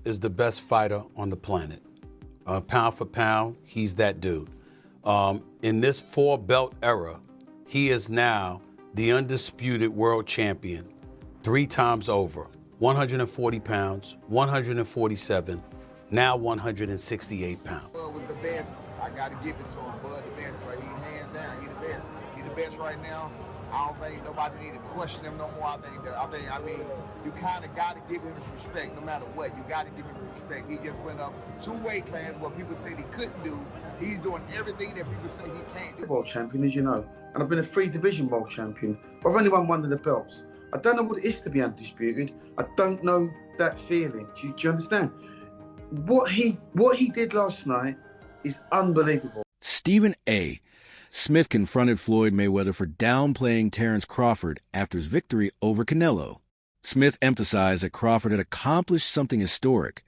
is the best fighter on the planet. Pound for pound, he's that dude. In this four-belt era, he is now the undisputed world champion 3 times over. 140 pounds, 147, now 168 pounds. Bud was the best. I got to give it to him. Bud the best, right? He's hands down. He's the best. He's the best right now. I don't think nobody need to question him no more. I mean, you kind of got to give him his respect no matter what. You got to give him his respect. He just went up 2 weight classes what people said he couldn't do. He's doing everything that people say he can't do. World champion, as you know, and I've been a 3-division world champion. I've only won 1 of the belts. I don't know what it is to be undisputed. I don't know that feeling. Do you understand? What he did last night is unbelievable. Stephen A. Smith confronted Floyd Mayweather for downplaying Terence Crawford after his victory over Canelo. Smith emphasized that Crawford had accomplished something historic,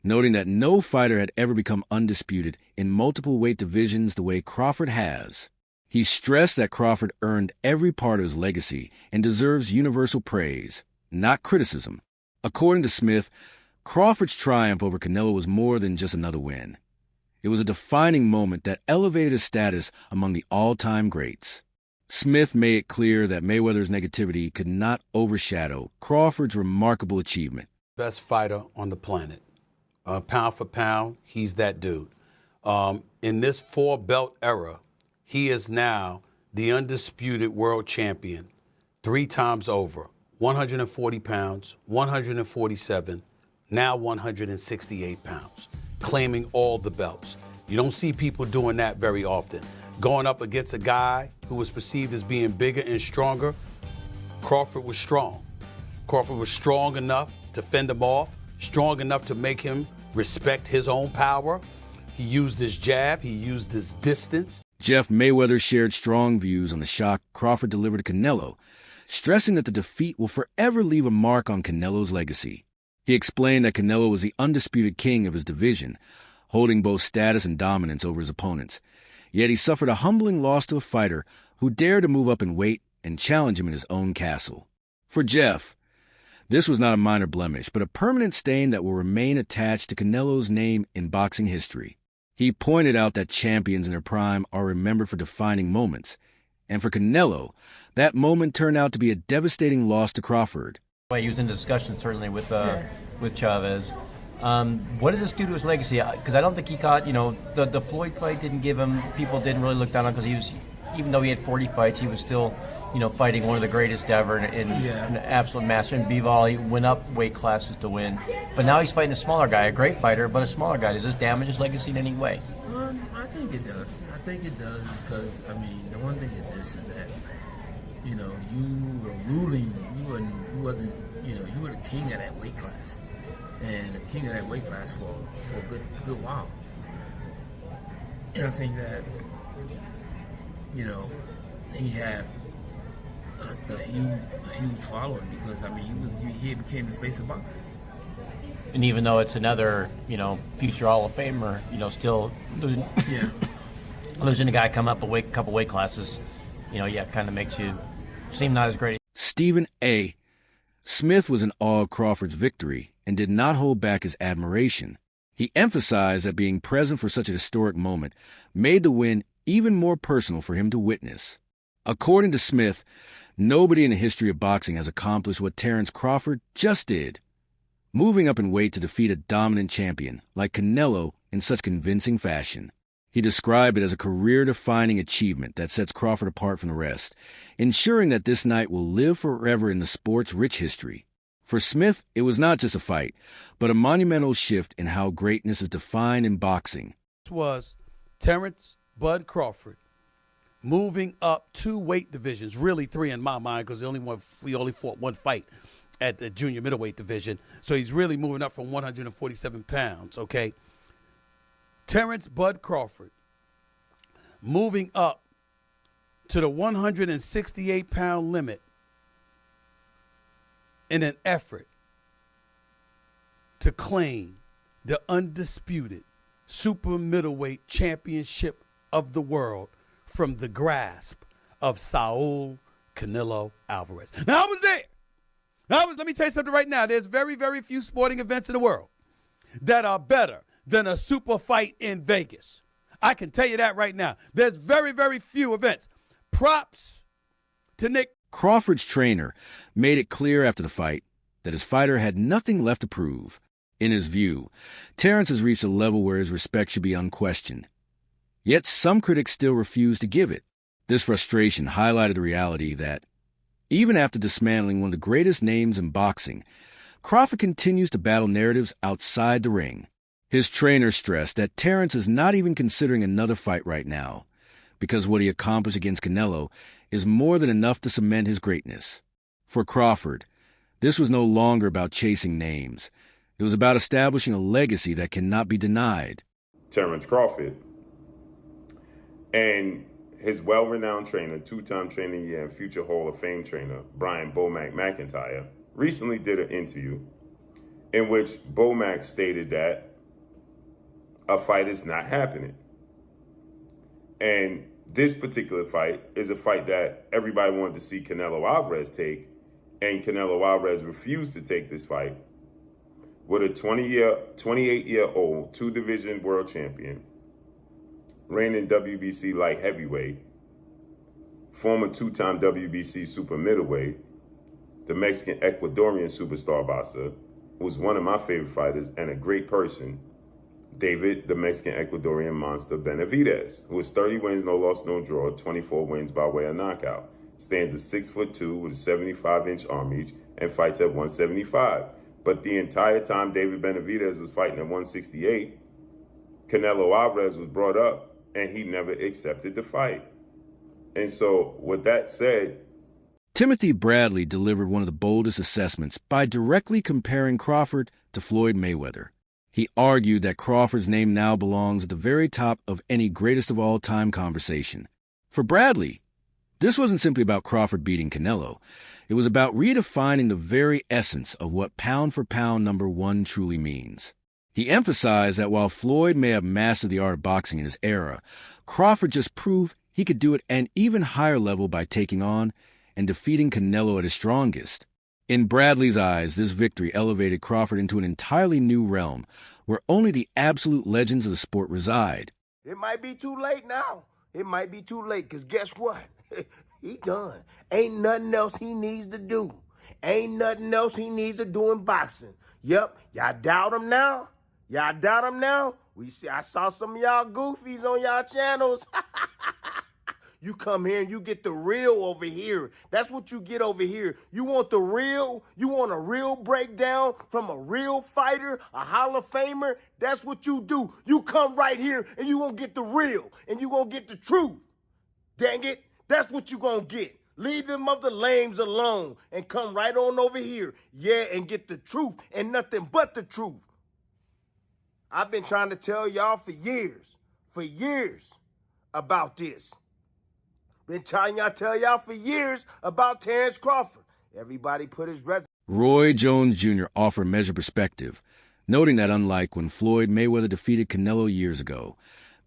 noting that no fighter had ever become undisputed in multiple weight divisions the way Crawford has. He stressed that Crawford earned every part of his legacy and deserves universal praise, not criticism. According to Smith, Crawford's triumph over Canelo was more than just another win. It was a defining moment that elevated his status among the all-time greats. Smith made it clear that Mayweather's negativity could not overshadow Crawford's remarkable achievement. Best fighter on the planet. Pound for pound, he's that dude. In this four-belt era, he is now the undisputed world champion 3 times over. 140 pounds, 147, now 168 pounds, claiming all the belts. You don't see people doing that very often. Going up against a guy who was perceived as being bigger and stronger, Crawford was strong. Crawford was strong enough to fend him off, strong enough to make him respect his own power. He used his jab, he used his distance. Jeff Mayweather shared strong views on the shock Crawford delivered to Canelo, stressing that the defeat will forever leave a mark on Canelo's legacy. He explained that Canelo was the undisputed king of his division, holding both status and dominance over his opponents. Yet he suffered a humbling loss to a fighter who dared to move up in weight and challenge him in his own castle. For Jeff, this was not a minor blemish, but a permanent stain that will remain attached to Canelo's name in boxing history. He pointed out that champions in their prime are remembered for defining moments, and for Canelo, that moment turned out to be a devastating loss to Crawford. He was in discussion certainly with Chavez. What did this do to his legacy? Because I don't think he caught, the Floyd fight didn't give him, people didn't really look down on him because even though he had 40 fights, he was still, fighting one of the greatest ever in an absolute master. And Bivol, he went up weight classes to win. But now he's fighting a smaller guy, a great fighter, but a smaller guy. Does this damage his legacy in any way? I think it does. I think it does because, the one thing is this, is that, you were ruling, you were the king of that weight class. And the king of that weight class for a good while. And I think that, he had a huge following because, he became the face of boxing. And even though it's another, future Hall of Famer, still losing, losing a guy come up a couple weight classes, kind of makes you seem not as great. Stephen A. Smith was in awe of Crawford's victory and did not hold back his admiration. He emphasized that being present for such a historic moment made the win even more personal for him to witness. According to Smith, nobody in the history of boxing has accomplished what Terence Crawford just did, moving up in weight to defeat a dominant champion like Canelo in such convincing fashion. He described it as a career-defining achievement that sets Crawford apart from the rest, ensuring that this night will live forever in the sport's rich history. For Smith, it was not just a fight, but a monumental shift in how greatness is defined in boxing. This was Terence "Bud" Crawford moving up 2 weight divisions, really 3 in my mind, because we only fought 1 fight at the junior middleweight division. So he's really moving up from 147 pounds, okay? Terence "Bud" Crawford moving up to the 168-pound limit in an effort to claim the undisputed super middleweight championship of the world from the grasp of Saul Canelo Alvarez. Now, I was there. Let me tell you something right now. There's very, very few sporting events in the world that are better than a super fight in Vegas. I can tell you that right now. There's very, very few events. Props to Nick. Crawford's trainer made it clear after the fight that his fighter had nothing left to prove. In his view, Terence has reached a level where his respect should be unquestioned. Yet some critics still refuse to give it. This frustration highlighted the reality that, even after dismantling one of the greatest names in boxing, Crawford continues to battle narratives outside the ring. His trainer stressed that Terence is not even considering another fight right now, because what he accomplished against Canelo is more than enough to cement his greatness. For Crawford, this was no longer about chasing names. It was about establishing a legacy that cannot be denied. Terence Crawford and his well-renowned trainer, two-time trainer of the year and future Hall of Fame trainer, Brian Bomac McIntyre, recently did an interview in which Bomac stated that a fight is not happening. And this particular fight is a fight that everybody wanted to see Canelo Alvarez take, and Canelo Alvarez refused to take this fight with a 28-year-old two-division world champion, reigning WBC light heavyweight, former two-time WBC super middleweight, the Mexican Ecuadorian superstar boxer, who's one of my favorite fighters and a great person, David, the Mexican Ecuadorian monster Benavidez, who is 30 wins, no loss, no draw, 24 wins by way of knockout, stands at 6'2" with a 75-inch arm reach, and fights at 175. But the entire time David Benavidez was fighting at 168, Canelo Alvarez was brought up, and he never accepted the fight. And so, with that said, Timothy Bradley delivered one of the boldest assessments by directly comparing Crawford to Floyd Mayweather. He argued that Crawford's name now belongs at the very top of any greatest of all time conversation. For Bradley, this wasn't simply about Crawford beating Canelo. It was about redefining the very essence of what pound-for-pound number one truly means. He emphasized that while Floyd may have mastered the art of boxing in his era, Crawford just proved he could do it at an even higher level by taking on and defeating Canelo at his strongest. In Bradley's eyes, this victory elevated Crawford into an entirely new realm where only the absolute legends of the sport reside. It might be too late now. It might be too late, because guess what? He done. Ain't nothing else he needs to do. Ain't nothing else he needs to do in boxing. Yep, y'all doubt him now? Y'all doubt him now? I saw some of y'all goofies on y'all channels. You come here and you get the real over here. That's what you get over here. You want the real? You want a real breakdown from a real fighter, a Hall of Famer? That's what you do. You come right here and you gonna get the real and you gonna get the truth. Dang it, that's what you gonna get. Leave them other lames alone and come right on over here. Yeah, and get the truth and nothing but the truth. I've been trying to tell y'all for years about this. Been trying to tell y'all for years about Terence Crawford. Everybody put his resume. Roy Jones Jr. offered measured perspective, noting that unlike when Floyd Mayweather defeated Canelo years ago,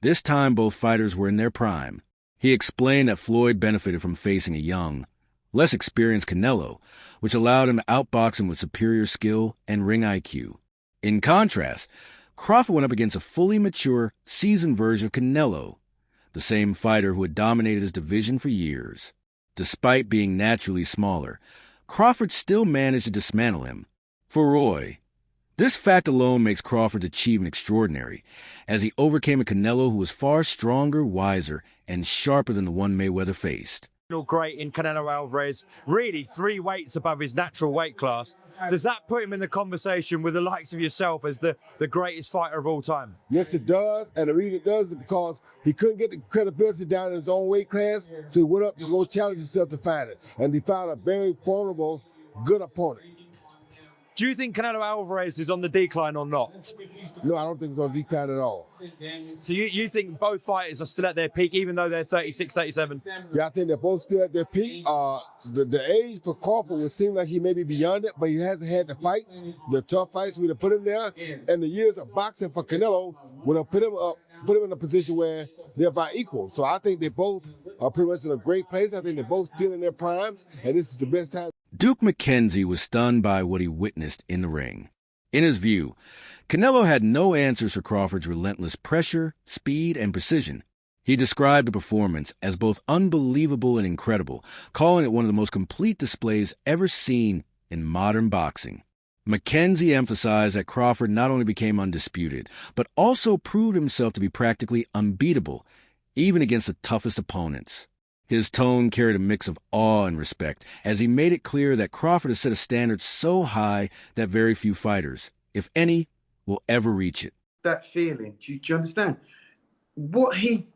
this time both fighters were in their prime. He explained that Floyd benefited from facing a young, less experienced Canelo, which allowed him to outbox him with superior skill and ring IQ. In contrast, Crawford went up against a fully mature, seasoned version of Canelo, the same fighter who had dominated his division for years. Despite being naturally smaller, Crawford still managed to dismantle him. For Roy, this fact alone makes Crawford's achievement extraordinary, as he overcame a Canelo who was far stronger, wiser, and sharper than the one Mayweather faced. Great in Canelo Alvarez, really 3 weights above his natural weight class. Does that put him in the conversation with the likes of yourself as the greatest fighter of all time? Yes, it does, and the reason it does is because he couldn't get the credibility down in his own weight class, so he went up to go challenge himself to fight it, and he found a very formidable, good opponent. Do you think Canelo Alvarez is on the decline or not? No, I don't think it's on decline at all. So you think both fighters are still at their peak, even though they're 36, 37? Yeah, I think they're both still at their peak. The age for Crawford would seem like he may be beyond it, but he hasn't had the fights, the tough fights we'd have put him there. And the years of boxing for Canelo would have put him in a position where they're about equal. So I think they both are pretty much in a great place. I think they're both still in their primes, and this is the best time. Duke McKenzie was stunned by what he witnessed in the ring. In his view, Canelo had no answers for Crawford's relentless pressure, speed, and precision. He described the performance as both unbelievable and incredible, calling it one of the most complete displays ever seen in modern boxing. Mackenzie emphasized that Crawford not only became undisputed, but also proved himself to be practically unbeatable, even against the toughest opponents. His tone carried a mix of awe and respect, as he made it clear that Crawford has set a standard so high that very few fighters, if any, will ever reach it. That feeling, do you understand? What he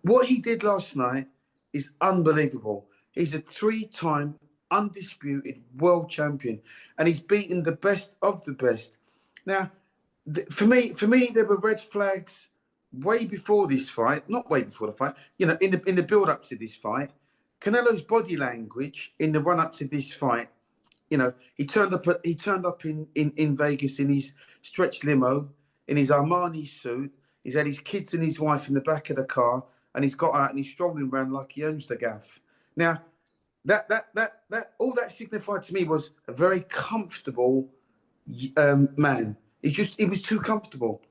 did last night is unbelievable. He's a 3-time undisputed world champion, and he's beaten the best of the best. Now, for me, there were red flags way before this fight. Not way before the fight. You know, in the build up to this fight, Canelo's body language in the run up to this fight. You know, he turned up in Vegas in his stretch limo, in his Armani suit. He's had his kids and his wife in the back of the car, and he's got out and he's strolling around like he owns the gaff. Now, that all that signified to me was a very comfortable man. He was too comfortable.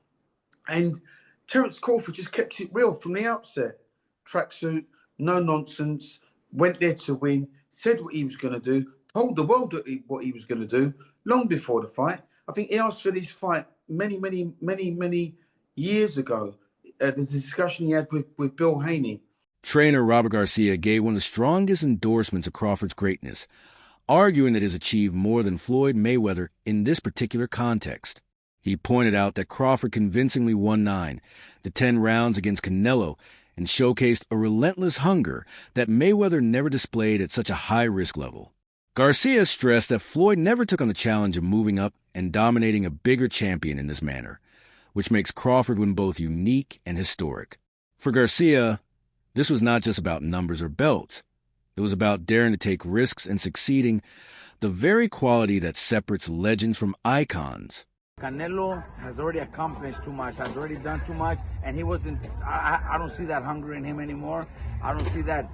And Terence Crawford just kept it real from the outset. Tracksuit, no nonsense, went there to win, said what he was going to do, told the world what he was going to do long before the fight. I think he asked for this fight many years ago. The discussion he had with Bill Haney. Trainer Robert Garcia gave one of the strongest endorsements of Crawford's greatness, arguing that he has achieved more than Floyd Mayweather in this particular context. He pointed out that Crawford convincingly won 9, the 10 rounds against Canelo, and showcased a relentless hunger that Mayweather never displayed at such a high-risk level. Garcia stressed that Floyd never took on the challenge of moving up and dominating a bigger champion in this manner, which makes Crawford win both unique and historic. For Garcia, this was not just about numbers or belts. It was about daring to take risks and succeeding, the very quality that separates legends from icons. Canelo has already accomplished too much, has already done too much, and he wasn't. I don't see that hunger in him anymore. I don't see that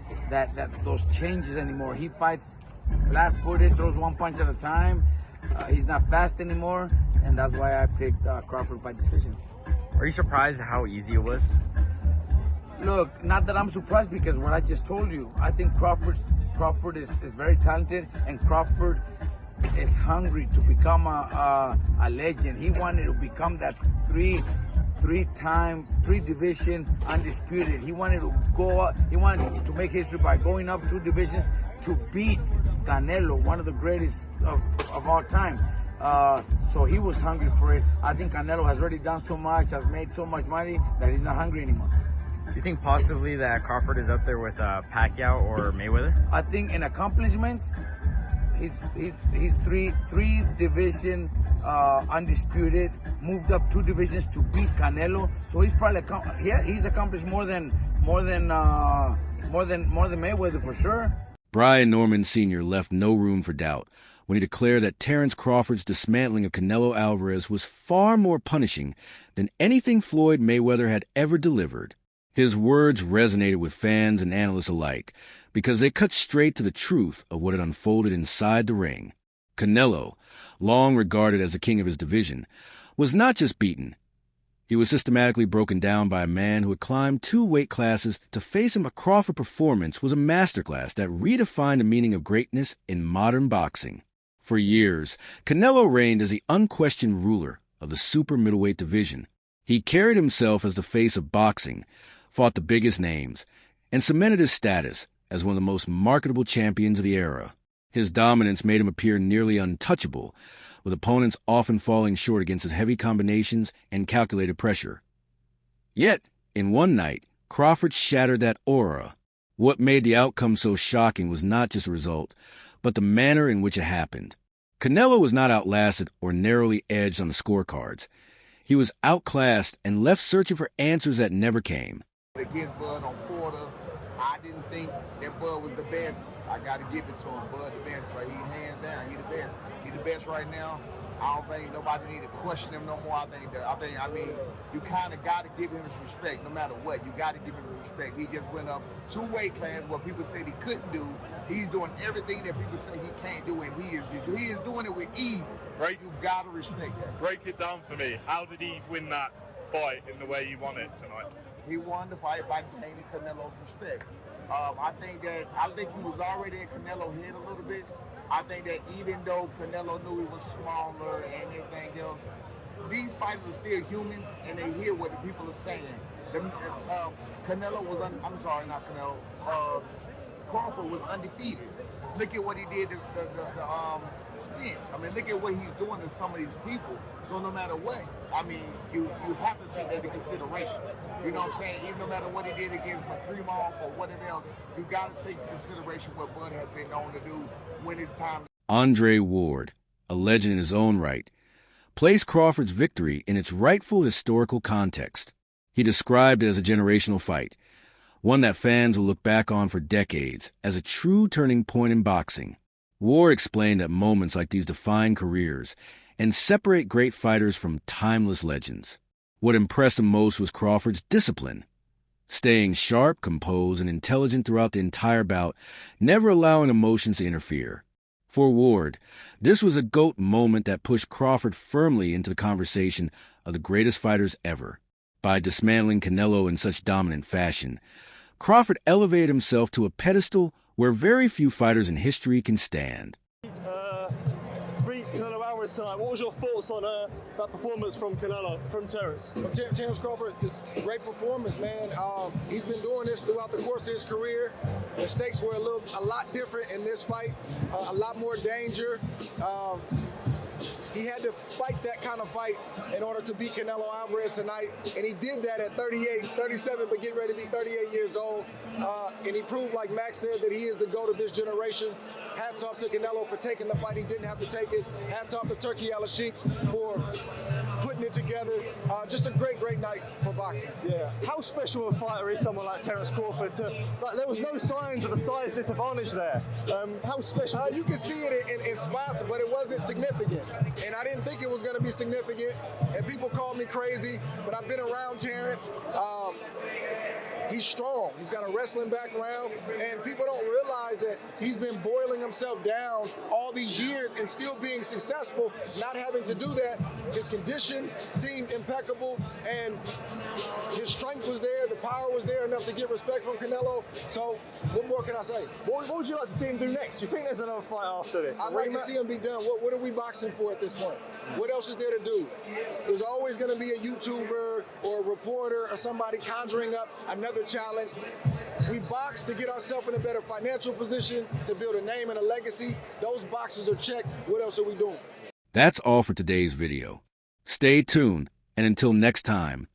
those changes anymore. He fights flat-footed, throws one punch at a time. He's not fast anymore, and that's why I picked Crawford by decision. Are you surprised how easy it was? Look, not that I'm surprised, because what I just told you, I think Crawford is very talented, and Crawford is hungry to become a legend. He wanted to become that three-division undisputed. He wanted to go up, he wanted to make history by going up 2 divisions to beat Canelo, one of the greatest of all time. So he was hungry for it. I think Canelo has already done so much, has made so much money, that he's not hungry anymore. Do you think possibly that Crawford is up there with Pacquiao or Mayweather? I think in accomplishments, he's three division undisputed, moved up 2 divisions to beat Canelo. So he's probably he's accomplished more than Mayweather for sure. Brian Norman Sr. left no room for doubt when he declared that Terence Crawford's dismantling of Canelo Alvarez was far more punishing than anything Floyd Mayweather had ever delivered. His words resonated with fans and analysts alike because they cut straight to the truth of what had unfolded inside the ring. Canelo, long regarded as the king of his division, was not just beaten. He was systematically broken down by a man who had climbed 2 weight classes. To face him, a Crawford performance was a masterclass that redefined the meaning of greatness in modern boxing. For years, Canelo reigned as the unquestioned ruler of the super middleweight division. He carried himself as the face of boxing, fought the biggest names, and cemented his status as one of the most marketable champions of the era. His dominance made him appear nearly untouchable, with opponents often falling short against his heavy combinations and calculated pressure. Yet, in one night, Crawford shattered that aura. What made the outcome so shocking was not just a result, but the manner in which it happened. Canelo was not outlasted or narrowly edged on the scorecards. He was outclassed and left searching for answers that never came. Against Bud on quarter, I I didn't think that Bud was the best. I got to give it to him. Bud the best, right? He hands down. He the best. He the best right now. I don't think nobody need to question him no more. I mean, you kind of got to give him his respect no matter what. You got to give him his respect. He just went up 2 weight classes what people said he couldn't do. He's doing everything that people say he can't do, and he is doing it with ease. Right. You got to respect that. Break it down for me. How did he win that fight in the way you want it tonight? He won the fight by gaining Canelo's respect. I think he was already in Canelo's head a little bit. I think that even though Canelo knew he was smaller and everything else, these fighters are still humans and they hear what the people are saying. Canelo was, not Canelo, Crawford was undefeated. Look at what he did to the Spence. I mean, look at what he's doing to some of these people. So no matter what, I mean, you have to take that into consideration. You know what I'm saying? Even no matter what he did against Makrimov or whatever else, you got to take into consideration what Bud has been known to do when it's time. Andre Ward, a legend in his own right, placed Crawford's victory in its rightful historical context. He described it as a generational fight, one that fans will look back on for decades as a true turning point in boxing. Ward explained that moments like these define careers and separate great fighters from timeless legends. What impressed him most was Crawford's discipline, staying sharp, composed, and intelligent throughout the entire bout, never allowing emotions to interfere. For Ward, this was a GOAT moment that pushed Crawford firmly into the conversation of the greatest fighters ever. By dismantling Canelo in such dominant fashion, Crawford elevated himself to a pedestal where very few fighters in history can stand. Canelo Alvarez tonight. What was your thoughts on that performance from Terence? Terence Crawford, great performance, man. He's been doing this throughout the course of his career. The stakes were a lot different in this fight, a lot more danger. He had to fight that kind of fight in order to beat Canelo Alvarez tonight, and he did that at 37, but getting ready to be 38 years old. And he proved, like Max said, that he is the GOAT of this generation. Hats off to Canelo for taking the fight. He didn't have to take it. Hats off to Turkey Al-Sheikh for putting it together. Just a great night for boxing. Yeah. How special a fighter is someone like Terence Crawford? There was no signs of a size disadvantage there. How special? You can see it in spots, but it wasn't significant. And I didn't think it was going to be significant. And people called me crazy, but I've been around Terence. He's strong. He's got a wrestling background, and people don't realize that he's been boiling himself down all these years and still being successful, not having to do that. His condition seemed impeccable, and his strength was there, the power was there enough to get respect from Canelo. So what more can I say? What would you like to see him do next? Do you think there's another fight after this? I'd like to see him be done. What are we boxing for at this point? What else is there to do? There's always going to be a YouTuber or a reporter or somebody conjuring up another challenge. We box to get ourselves in a better financial position, to build a name and a legacy. Those boxes are checked. What else are we doing? That's all for today's video. Stay tuned, and until next time,